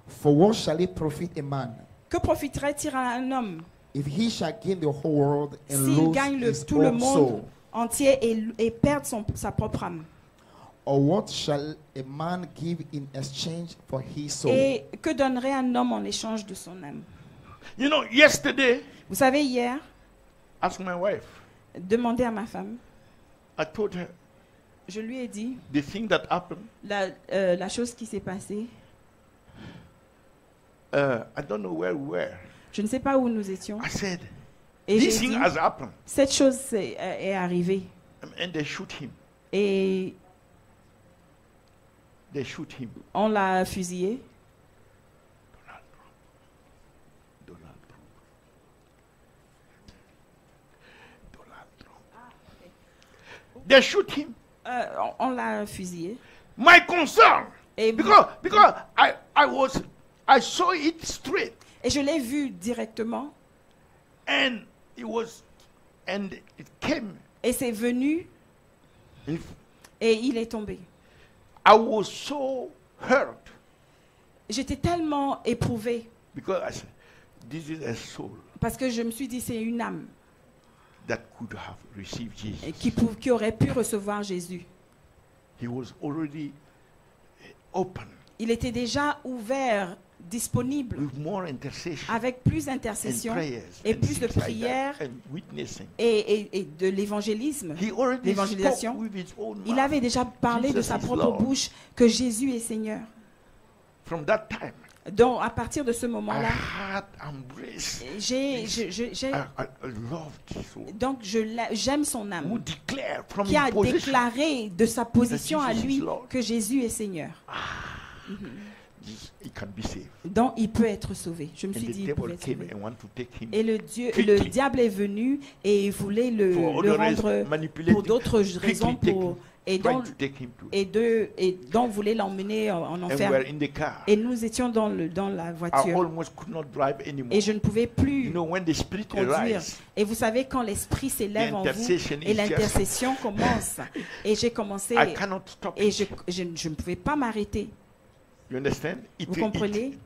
For what shall it profit a man que profiterait-il à un homme if he shall gain the whole world and s'il lose gagne his tout le own monde soul? entier et perd sa propre âme? Or what shall a man give in exchange for his soul? Et que donnerait un homme en échange de son âme? you know, yesterday, Vous savez, hier, ask my wife, demandez à ma femme, I told her je lui ai dit the thing that happened. la chose qui s'est passée. I don't know where we were. Je ne sais pas où nous étions. I said, Et j'ai this thing dit, has happened. cette chose est arrivée. And they shoot him. Et They shoot him. on l'a fusillé. Donald Trump. Donald Trump. They shoot him. On l'a fusillé. My concern, Et, because I saw it straight, et je l'ai vu directement. and it came. Et c'est venu If et il est tombé. I was so hurt J'étais tellement éprouvée because I said, this is a soul parce que je me suis dit c'est une âme that could have received Jesus. qui aurait pu recevoir Jésus. He was already open Il était déjà ouvert, disponible, with more intercession avec plus and d'intercession prayers et and plus de things like that, prières and witnessing. et de l'évangélisme. He already L'évangélisation. spoke with his own Il mouth. avait déjà parlé de Jesus sa is propre Lord. bouche que Jésus est Seigneur. From that time, Donc à partir de ce I moment-là, had embraced. donc j'aime son âme, Who declare from qui a his position déclaré de sa position à Jesus is lui Lord. que Jésus est Seigneur. he can be saved. Donc il peut être sauvé. Je me And suis the dit, il pouvait devil être came sauvé. and want to take him Et le quickly. diable est venu et voulait le for other reasons, rendre manipulating, pour d'autres quickly raisons take pour, him, et trying donc to take him to. et donc voulait l'emmener en And enfer. we're in the car. Et nous étions dans la I voiture almost could not drive anymore. et je ne pouvais plus You know, when the spirit conduire. arises, Et vous savez, quand l'esprit s'élève en vous intercession et is l'intercession commence, et j'ai commencé, I cannot stop et it. je ne pouvais pas m'arrêter. You understand? Vous comprenez?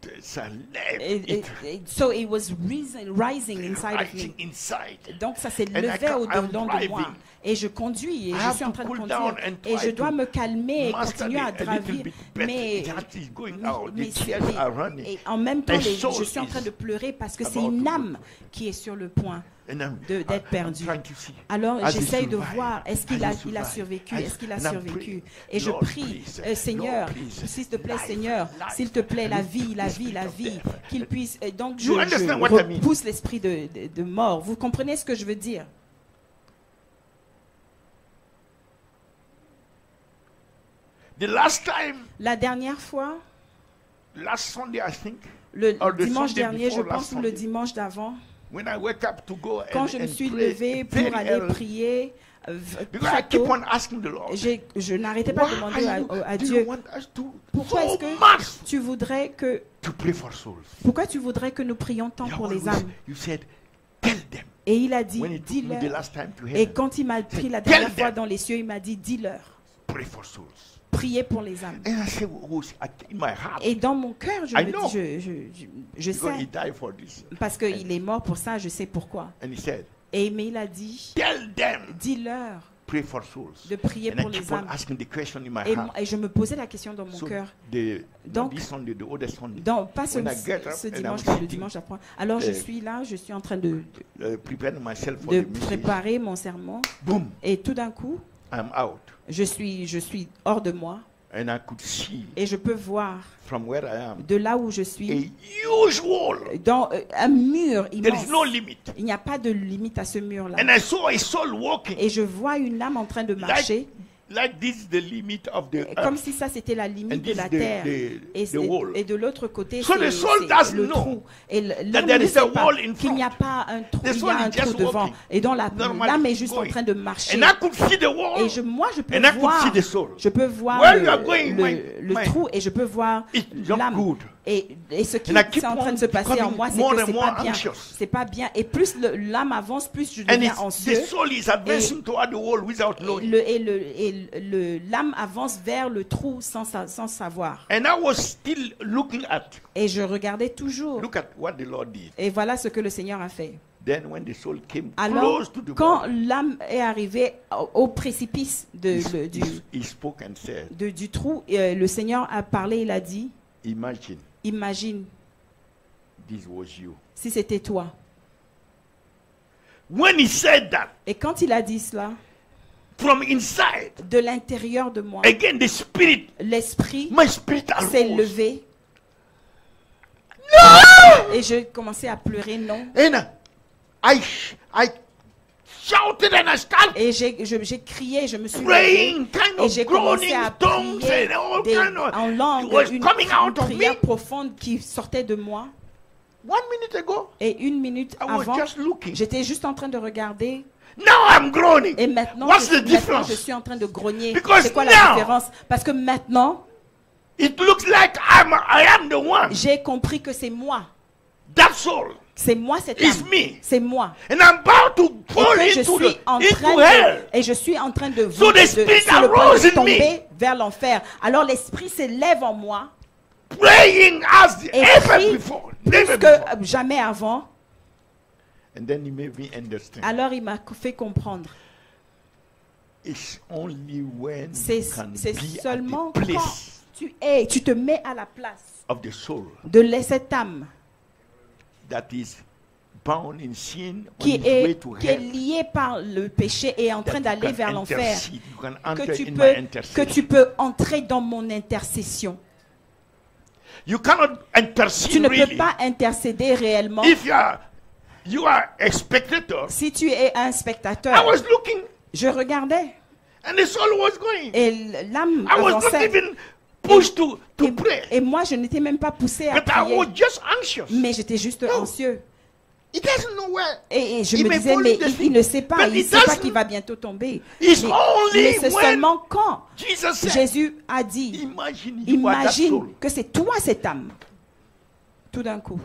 It's alive. So it was rising inside of me. Rising inside. Donc ça s'est And levé I'm au-dedans de moi. driving. Et je conduis, et I je have suis en to train de cool conduire. down and Et try je dois to me calmer et master continuer à it a little gravir. bit, but Mais, the heart is going out. mais The tears are running. et en même temps, My soul je suis en train is de pleurer parce que c'est about une to âme qui est sur le point And d'être I'm perdue. trying to see. Alors Has he j'essaye de survived? voir, est-ce qu'il Has a, he il a survived? survécu, Has- est-ce qu'il a and I'm survécu. praying, Et je Lord, prie, please, Seigneur, Lord, please, s'il te plaît, life, Seigneur, life, s'il te plaît, la vie, la the vie, la spirit of vie, death. qu'il puisse. Et donc You je understand what I mean? repousse l'esprit de mort. Vous comprenez ce que je veux dire? The last time, La dernière fois, last Sunday, I think, le Or the dimanche Sunday dernier, je before pense, last ou le Sunday. dimanche d'avant, when I wake up to go quand and, je me and suis pray levée very pour aller early, prier because I très keep tôt, on asking the Lord, je n'arrêtais pas de why demander à do you Dieu, want us to pourquoi so est-ce que much tu voudrais que to pray for souls? pourquoi tu voudrais que nous prions tant You pour les always- âmes? You said, tell them. Et il a dit, When he took me the dis-leur. last time to Et heaven, quand il m'a pris la Tell dernière them. fois dans les cieux, il m'a dit, dis-leur, pray for souls. priez pour les âmes. And I said, in my heart, Et dans mon cœur, I know. je because he sais, died for this. parce qu'il est mort pour ça, je sais pourquoi. And he said, Mais il a dit, tell them dis-leur pray for souls. de prier And I pour les keep on âmes. asking the question in my Et, heart. et je me posais la question dans mon So cœur. the Donc, this Sunday, the other Sunday, Pas ce, when I get up ce and dimanche, I'm mais le sitting, dimanche après. Alors je uh, suis là, je suis en train de preparing myself for de the message. préparer mon sermon. Boom, Et tout d'un coup, I'm out, je suis hors de moi. and I could see Et je peux voir from where I am de là où je a suis, huge wall. dans un mur There immense. is no limit. Il n'y a pas de limite à ce mur-là. And I saw a soul walking Et je vois une âme en train de marcher, like this is the limit of the comme earth. si ça c'était la And limite de this la is terre. the wall. Et de l'autre côté, So the soul c'est doesn't le know trou. Et that l'âme there ne is a sait pas wall in qu'il n'y a front. pas un trou, The il y soul a un is just trou devant. walking. Et donc Normally l'âme est juste en going. train de marcher. And I could see the wall. Et moi, je peux And I could voir, see the soul. je peux voir Where you are going, le my- trou et je peux voir It's not l'âme. good. Et ce qui And I keep est en train on de se passer en becoming moi, c'est more que and c'est more pas bien. anxious. C'est pas bien. Et plus l'âme avance, plus je And deviens the anxieux. soul is advancing toward the wall without knowing. L'âme avance vers le trou sans savoir. And I was still looking at, Et je regardais toujours. look at what the Lord did. Et voilà ce que le Seigneur a fait. Then when the soul came Alors, close to the quand wall, l'âme est arrivée au précipice he spoke and said, du trou, le Seigneur a parlé, il a dit, imagine imagine this was you. si c'était toi. When he said that, Et quand il a dit cela, from inside, de l'intérieur de moi, again the spirit, l'esprit my spirit s'est arose. levé. Et je commençais à pleurer, non. And I shouted and I started Et j'ai crié, je me suis praying, levée, kind et of j'ai commencé groaning à tongues prier and all kind of. en It langue, was une coming out of me. prière profonde qui sortait de moi. 1 minute ago, Et une minute I was avant, just looking. j'étais juste en train de regarder. Now I'm groaning. Et maintenant, What's the maintenant, difference? je suis en train de grogner. Because C'est quoi la now- différence? Parce que maintenant, It looks like I am the one. j'ai compris que c'est moi. That soul C'est moi cette is âme. me. C'est moi. And I'm about to Et fall que je into suis en train into hell. de, et je suis en train de, So the spirit sur le point arose de in tomber me. vers l'enfer. Alors l'esprit s'élève en moi Praying as et ever prie before. plus Never que before. jamais avant. And then he made me understand. Alors il m'a fait comprendre. It's only when C'est you can c'est be seulement at the quand place tu te mets à la place of the soul de cette âme that is bound in sin on qui its way est, to qui est hell. liée par le péché et est en that train you d'aller can vers l'enfer. intercede, you can enter Que in my que intercession. tu peux entrer dans mon intercession. You cannot intercede Tu ne really peux pas intercéder réellement if you are a spectator. si tu es un I spectateur. was looking Je regardais and the soul was going. et l'âme I was not avançait. even pushed to pray. Et moi, je n'étais même pas poussé à But I prier. was just anxious. Mais j'étais juste No. anxieux. He doesn't know where. Et je Il me may disais, fall mais in the il ne sait pas. But Il he ne sait pas doesn't. qu'il va bientôt tomber. It's Mais, only mais c'est when seulement quand Jesus said, Jésus a dit, imagine you are that soul. imagine que c'est toi cette âme. Tout d'un coup.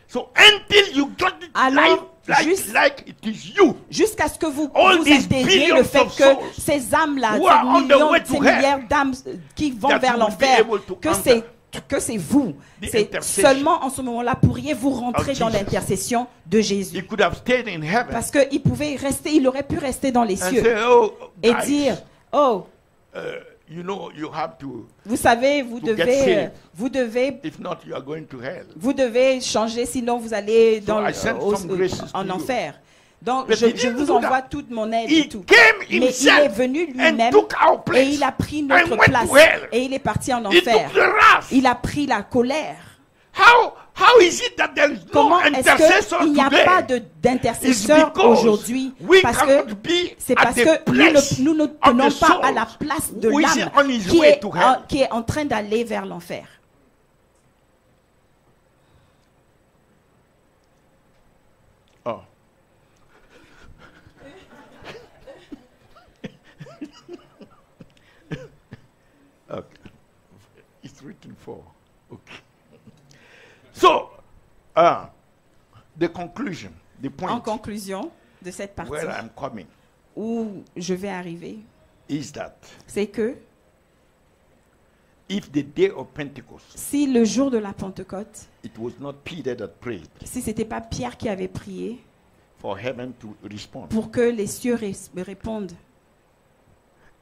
So until you got it Alors, juste- like it is you, Jusqu'à ce que vous All these intégriez le billions fait of que souls ces âmes-là, who are on ces the millions, way to ces hell, milliards d'âmes qui vont that vers you will be l'enfer, able to que c'est vous. the C'est intercession seulement en ce moment-là pourriez-vous rentrer of dans Jesus. l'intercession de he Jésus. could have stayed in heaven Parce qu'il pouvait rester, il aurait pu rester dans les and cieux say, oh, et guys, dire, oh, you know, you have to, vous savez, vous to get devez, saved. vous if not, you are going to hell. devez changer, sinon vous allez So I sent some graces en to you. enfer. Donc, But je he didn't vous do envoie that. toute mon aide He et tout. came Mais il est himself venu and lui-même took our place. et il a pris and notre went place to hell. et il est parti en He enfer. took the wrath. Il a pris la colère. How is it that there is no Comment est-ce intercessor qu'il n'y a today? pas d'intercesseur It's because aujourd'hui? we Parce cannot que be c'est at parce the que place nous ne of tenons the pas soul à la place de who is l'âme on his way to hell. qui est en train d'aller vers l'enfer. Oh. Okay. It's written for. Okay. So, the conclusion, the En point conclusion de cette partie where I'm coming où je vais arriver, is that c'est que if the day of Pentecost, si le jour de la Pentecôte, it was not Peter that prayed, si c'était pas Pierre qui avait prié, for heaven to respond. pour que les cieux répondent.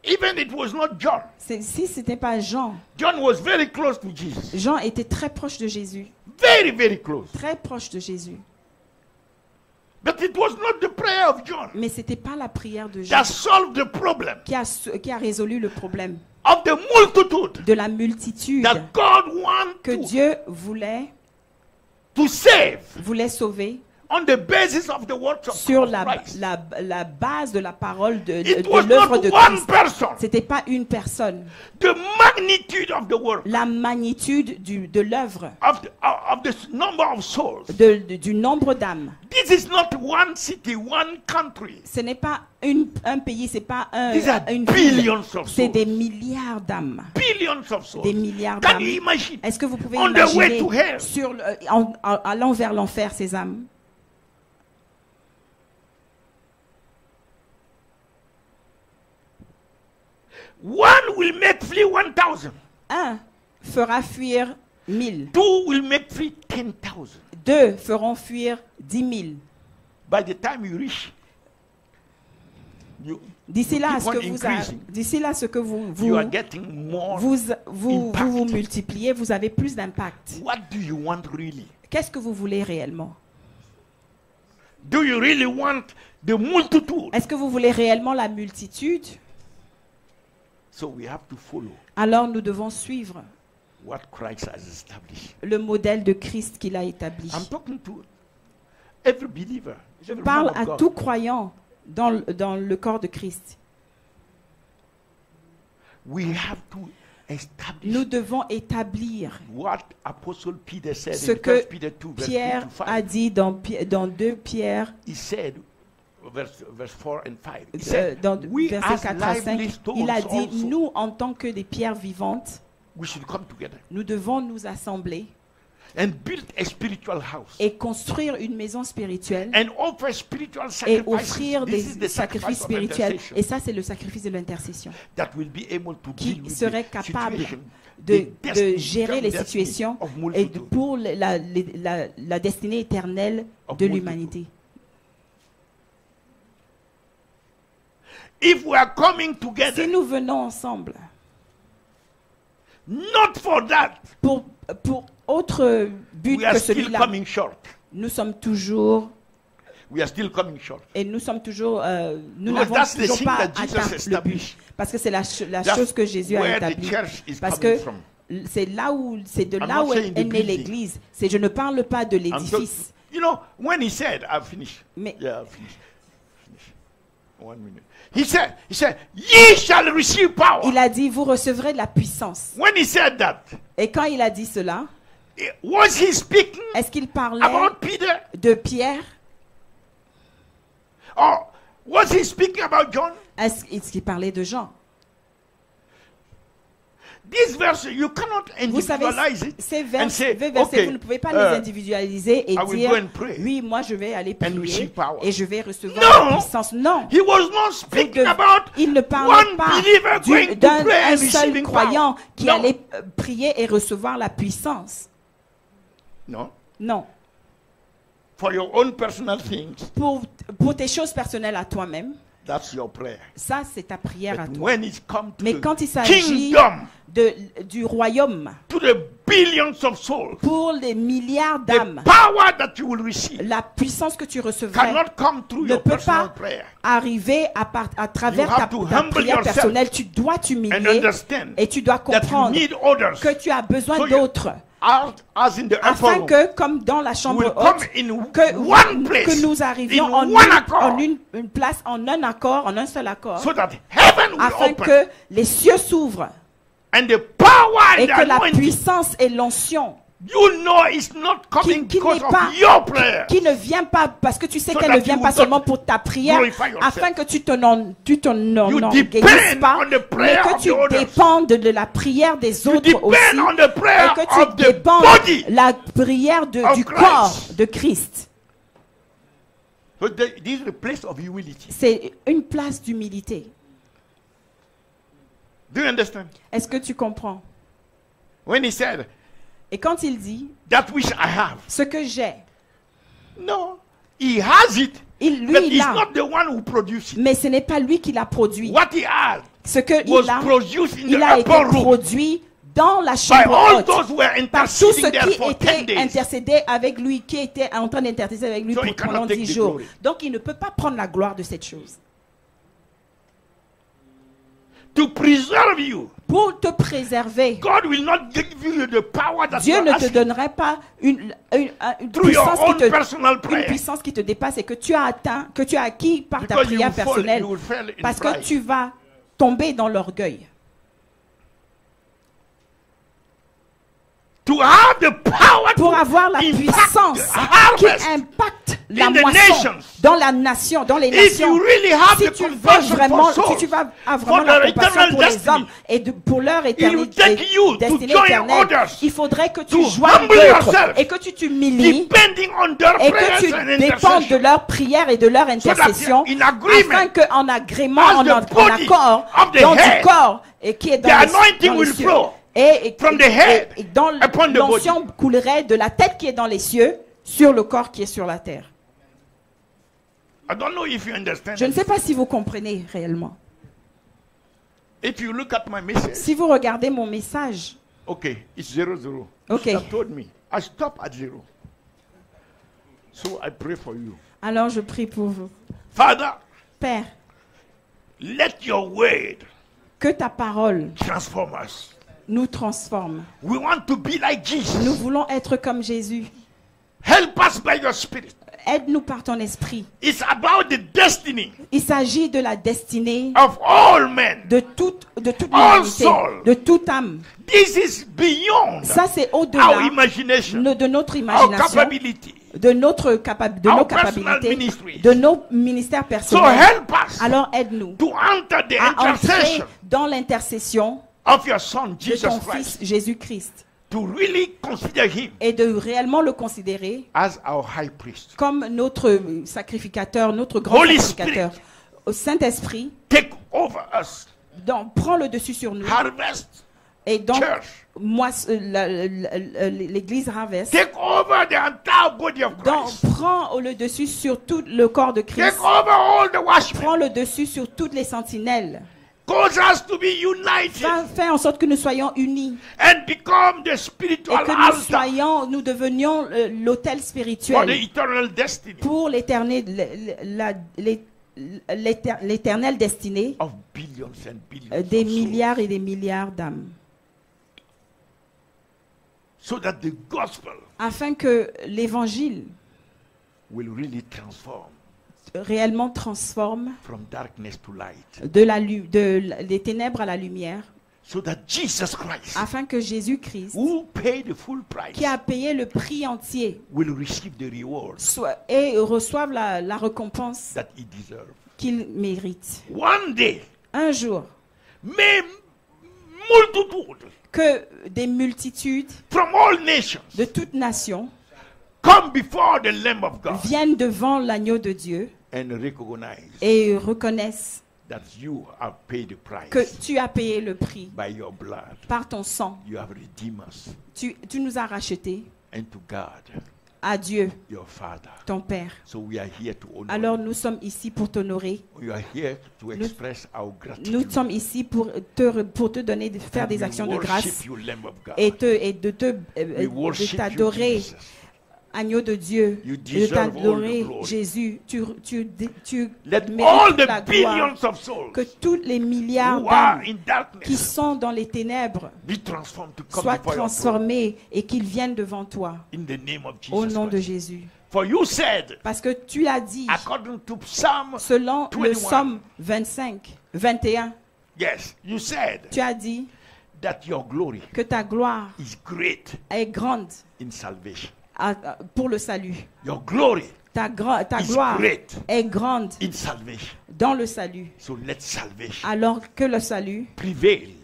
Even it was not John. Si ce n'était pas Jean, John was very close to Jesus. Jean était très proche de Jésus. Very, very close. Très proche de Jésus. But it was not the prayer of John Mais ce n'était pas la prière de Jean that solved the problem qui a résolu le problème of the multitude de la multitude that God wants que Dieu voulait to save sauver on the basis of the words of sur Christ. la base de la parole de It was l'œuvre not de one Christ. person. Ce n'était pas une personne. The magnitude of the work, La magnitude de l'œuvre, of the number of souls. du nombre d'âmes. This is not one city, one country. Ce n'est pas un pays, ce n'est pas These are une ville. billions of C'est souls. des milliards d'âmes. Billions of souls. Des milliards Can d'âmes. you imagine? Est-ce que vous pouvez On the way to imaginer hell. allant vers l'enfer ces âmes? One will make flee 1,000. Un fera fuir 1000. Two will make flee 10,000. Deux feront fuir 10 000. By the time you reach, D'ici là, keep on increasing. ce que vous You are getting more. vous multipliez, vous avez plus d'impact. What do you want really? Qu'est-ce que vous voulez réellement? Do you really want the multitude? Est-ce que vous voulez réellement la multitude? So we have to follow Alors nous devons suivre what Christ has established. le modèle de Christ qu'il a établi. I'm talking to every believer. Je every parle man of à God. tout croyant dans le corps de Christ. We have to establish Nous devons établir what Apostle Peter said ce in que 1 Peter 2, verse 3 Pierre to 5. a dit dans 2 Pierre, He said, verse 4 and 5. He said, dans we versets as 4 à 5, lively stones il a dit, also, nous en tant que des pierres vivantes, we should come together nous devons nous assembler and build a spiritual house et construire une maison spirituelle and offer spiritual et sacrifices. offrir This is des the sacrifices sacrifice of spirituels. intercession Et ça, c'est le sacrifice de l'intercession, that will be able to deal qui with serait the capable situation, de the destiny, gérer les destiny situations of et multitude. pour la destinée éternelle Of de multitude. l'humanité. If we are coming Si together, nous venons ensemble not for that, pour autre but we are que still celui-là, coming short. nous sommes toujours We are still coming short. nous Because n'avons that's the toujours thing pas that Jesus atteint le but, established. parce que c'est la That's chose que Jésus a where the établie. church is Parce coming que from. c'est de I'm là not où saying est the née building. l'Église. Je ne parle pas de I'm l'édifice. you know, when he said, I've finished. Mais- Yeah, I've finished. 1 minute. He said, ye shall receive power. Il a dit, vous recevrez de la puissance. When he said that, Et quand il a dit cela, was he speaking est-ce qu'il parlait about Peter? de Pierre? Or was he speaking about John? Est-ce qu'il parlait de Jean? This verse, you cannot Vous savez, individualize it ces and say, versets, okay, vous ne pouvez pas les individualiser et I will dire, go and pray oui, moi je vais aller and prier receive power. et je vais recevoir No! la puissance. Non, he was not speaking about il ne parlait one pas believer going to d'un pray and un seul receiving croyant power. qui No. allait prier et recevoir la puissance. No. Non, For your own personal things, pour tes choses personnelles à toi-même, that's your prayer. ça c'est ta prière à But toi. when it comes to Mais the quand il s'agit kingdom, du royaume, to the billions of souls, pour les milliards the d'âmes, power that you will receive la puissance que tu recevrais cannot come through ne your peut personal pas prayer. arriver à travers You have ta to prière humble yourself personnelle. Tu dois And t'humilier understand et tu dois that you comprendre need others. que tu as besoin So you- d'autres, As in the upper afin room, que, comme dans la we chambre will come haute, in que one place, que nous arrivions in en one accord, une place, en un accord, en un seul accord, so that heaven will afin open que les cieux s'ouvrent and the power et and que the la anointing, puissance et l'onction you know, is not coming qui because n'est pas- of your prayer. qui ne vient pas, parce que tu sais So qu'elle that ne vient you pas will seulement not pour ta prière, glorify yourself. afin que tu t'en organises depend pas, on the prayer mais que of tu the others. dépendes de la prière des You autres aussi, depend on the prayer et que of tu the dépendes body. la prière of du Christ. corps de Christ. So this is a place of humility. C'est une place d'humilité. Do you understand? Est-ce que tu comprends? When he said, Et quand il dit, that which I have. ce que j'ai, No, he has it. Lui, But il he's a. not the one who produced it. Mais ce n'est pas lui qui l'a produit. What he had Ce qu'il was a, produced in il the a été upper room produit dans la by chambre all haute. those who were Par tous ceux interceding there qui for 10 étaient days. intercédés avec lui, qui étaient en train d'intercéder avec lui So he cannot pendant take 10 the jours. glory. Donc il ne peut pas prendre la gloire de cette chose. To preserve you, Pour te préserver, God will not give you the power that Dieu you ne are te asking donnerait pas une through your puissance own personal une prayer. puissance qui te dépasse et que tu as atteint, que tu as acquis par ta Because prière personnelle. you will fail in Parce que pride. tu vas tomber dans l'orgueil. To have the power Pour to avoir la impact puissance the qui harvest impacte la in the moisson nations. dans la nation, dans les If nations. you really have Si the tu veux compassion vraiment, for souls, si tu vas avoir for vraiment la their compassion eternal pour les destiny, hommes et pour leur will take you to destinée join éternelle, others, il faudrait que tu to joignes humble d'autres yourself, et que tu t'humilies depending on their et que prayers tu and dépendes de intercession. leur prière et de leur that intercession in agreement, afin qu'en agrément, as en the en body accord of the dans head, du corps et qui est dans the les, anointing dans les will cieux. flow Et from the head dans upon the l'onction coulerait de la tête qui est dans les cieux sur le corps qui est sur la terre. I don't know if you understand. Je ne sais pas si vous comprenez réellement. If you look at my message, Si vous regardez mon message, okay, it's 0-0. Okay. You have told me. I stop at 0. So I pray for you. alors je prie pour vous. Father, Père, let your word que ta parole transform us. nous transforme. We want to be like Jesus. Nous voulons être comme Jésus. Help us by your spirit. Aide-nous par ton esprit. It's about the destiny Il s'agit de la destinée of all men. de toute All l'humanité, soul. de toute âme. This is beyond Ça, c'est our au-delà imagination, de notre our imagination, capability. de nos Our personal capacités, ministries. de nos ministères So personnels. help us Alors aide-nous to enter the à entrer intercession dans l'intercession of your Son, de Jesus ton Christ, Fils Jésus-Christ to really consider him et de réellement le considérer as our high priest. comme notre sacrificateur, notre grand Holy sacrificateur. Au Saint-Esprit, Take over us. prends le dessus sur nous. Harvest Et donc, church. moi, l'église Harvest, Take over the entire body of donc, Christ. prends le dessus sur tout le corps de Christ. Take over all the watchmen. Prends le dessus sur toutes les sentinelles. Cause us to be united Fais en sorte que nous soyons unis and become the et spiritual que altar nous devenions l'autel for the spirituel eternal destiny pour l'éternelle destinée of billions and billions des of souls. milliards et des milliards d'âmes. So that the gospel Afin que l'évangile will really transform réellement transforme from darkness to light. des ténèbres à la lumière, So that Jesus Christ, afin que Jésus-Christ, who paid the full price, qui a payé le prix entier, will receive the reward et reçoive la récompense that he deserves. qu'il mérite. One day, Un jour, may multitude que des multitudes from all nations de toutes nations come before the Lamb of God viennent devant l'agneau de Dieu and recognize et reconnaissent that you have paid the price que tu as payé le prix by your blood. par ton sang. You have redeemed us Tu nous as rachetés and to God, à Dieu, your Father. ton Père. So we are here to honor Alors you. nous sommes ici pour t'honorer. We are here to express our gratitude. Nous sommes ici pour te donner, de faire And des we actions de worship grâce you, Lamb of God. et de We worship you, t'adorer, Jesus. agneau de Dieu, You de deserve all t'adorer, the glory. Jésus. Tu Let mérites all toute la the gloire. billions of souls Que tous les milliards who are d'âmes in qui darkness sont dans les ténèbres be transformed to come soient before your throne. transformés et qu'ils viennent devant toi In the name of au Jesus nom de Christ. Jésus. For you said, Parce que tu l'as dit, according to Psalm selon le 21, Psaume 21, yes, you said tu as dit that your glory que ta gloire is great est grande in salvation. pour le salut. Your glory Ta is gloire great est grande in salvation. dans le salut. So let salvation Alors que le salut prevail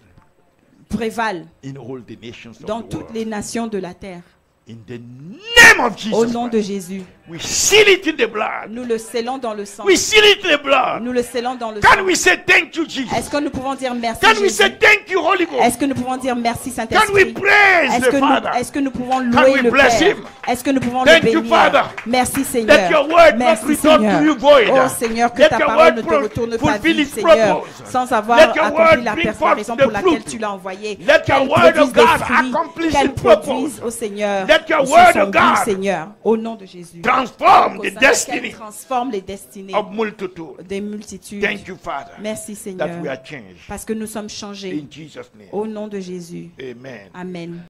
prévale in all the nations of dans the toutes world. les nations de la terre. In the name of Jesus Au nom Christ. de Jésus. We seal it in the blood. Nous le scellons dans le sang. We seal it in the blood. Nous le scellons dans le Can sang. we say thank you, Jesus? Est-ce que nous pouvons dire merci Can we Jésus? say thank you, Holy Ghost? Est-ce que nous pouvons dire merci Can we Saint-Esprit? praise Est-ce the Father? que nous pouvons Can louer we le bless Père? him? Est-ce que nous pouvons Thank le you, bénir? Father. Merci Let Seigneur. your word not Merci return to you Seigneur. void. Oh Seigneur, que Let ta your parole word ne te retourne pas fulfill vide its Seigneur, purpose. sans avoir Let your accompli word la bring raison forth pour the laquelle fruit. tu l'as envoyé. Let your Qu'elle word of produise des God fruits, accomplish qu'elle its purpose. produise, oh Seigneur, Let your sur word son of goût, God Seigneur, au nom de Jésus. transform Au the sein de laquelle destiny transforme les destinées of multitude. des multitudes. Thank you, Father, Merci that Seigneur, we are changed. parce que nous sommes changés. In Jesus' name. Au nom de Jésus. Amen. Amen.